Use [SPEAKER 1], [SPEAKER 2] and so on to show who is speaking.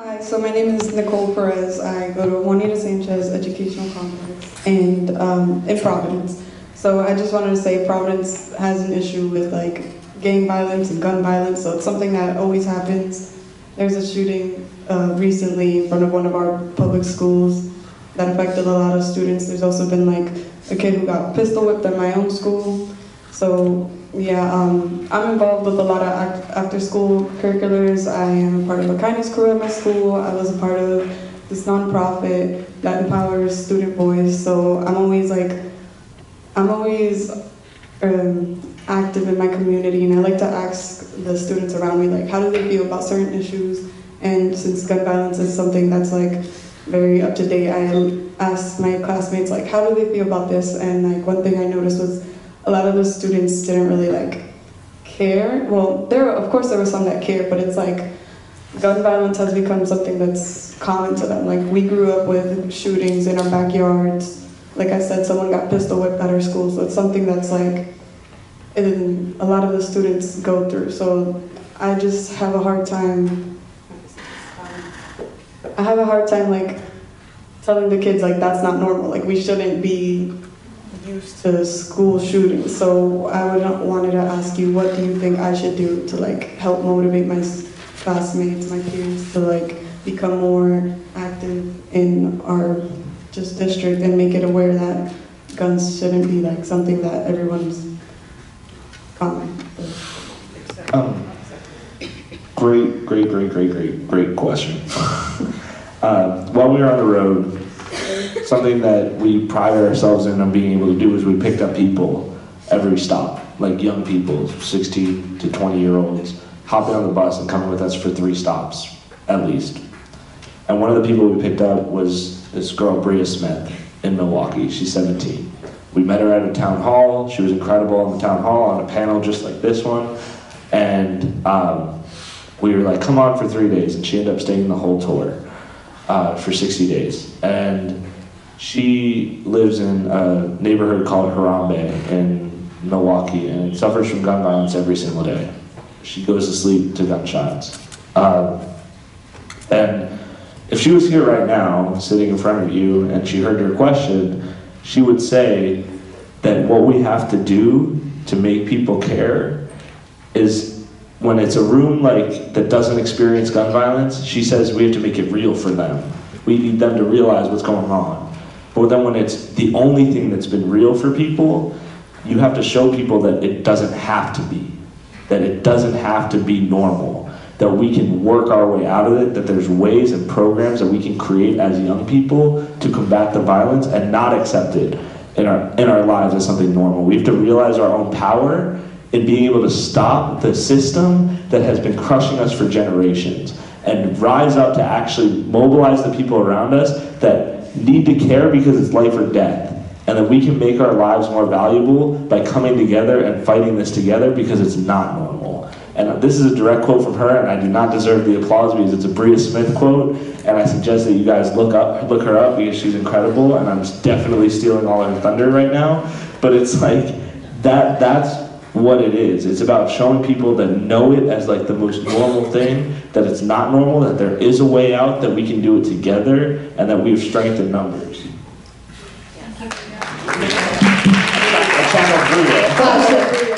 [SPEAKER 1] Hi, so my name is Nicole Perez. I go to Juanita Sanchez Educational Complex and in Providence. So I just wanted to say Providence has an issue with like gang violence and gun violence, so it's something that always happens. There's a shooting recently in front of one of our public schools that affected a lot of students. There's also been like a kid who got pistol whipped at my own school. So yeah, I'm involved with a lot of after-school curriculars. I am a part of a kindness crew at my school. I was a part of this nonprofit that empowers student voice. So I'm always active in my community, and I like to ask the students around me, like, how do they feel about certain issues? And since gun violence is something that's like very up to date, I asked my classmates, like, how do they feel about this? And like one thing I noticed was a lot of the students didn't really like care. Well, of course there were some that cared, but it's like gun violence has become something that's common to them. Like, we grew up with shootings in our backyards. Like I said, someone got pistol whipped at our school, so it's something that's like a lot of the students go through. So I just have a hard time like telling the kids like that's not normal. Like, we shouldn't be used to school shootings. So I wanted to ask you, what do you think I should do to like help motivate my classmates, my peers, to like become more active in our district and make it aware that guns shouldn't be like something that everyone's common.
[SPEAKER 2] Great question. While we were on the road, something that we pride ourselves in on being able to do is we picked up people every stop, like young people, 16 to 20-year-olds, hopping on the bus and coming with us for 3 stops, at least. And one of the people we picked up was this girl, Bria Smith, in Milwaukee. She's 17. We met her at a town hall. She was incredible in the town hall on a panel just like this one. And we were like, come on for 3 days. And she ended up staying the whole tour for 60 days. And she lives in a neighborhood called Harambe in Milwaukee and suffers from gun violence every single day. She goes to sleep to gunshots. And if she was here right now, sitting in front of you, and she heard your question, she would say that what we have to do to make people care is, when it's a room like that doesn't experience gun violence, she says we have to make it real for them. We need them to realize what's going on. But then when it's the only thing that's been real for people, you have to show people that it doesn't have to be. That it doesn't have to be normal. That we can work our way out of it, that there's ways and programs that we can create as young people to combat the violence and not accept it in our lives as something normal. We have to realize our own power in being able to stop the system that has been crushing us for generations and rise up to actually mobilize the people around us that need to care because it's life or death, and that we can make our lives more valuable by coming together and fighting this together because it's not normal. And this is a direct quote from her, and I do not deserve the applause because it's a Bria Smith quote, and I suggest that you guys look her up because she's incredible, and I'm definitely stealing all her thunder right now. But it's like, that's what it is. It's about showing people that know it as like the most normal thing, that it's not normal, that there is a way out, that we can do it together, and that we have strength in numbers.
[SPEAKER 1] Thank you.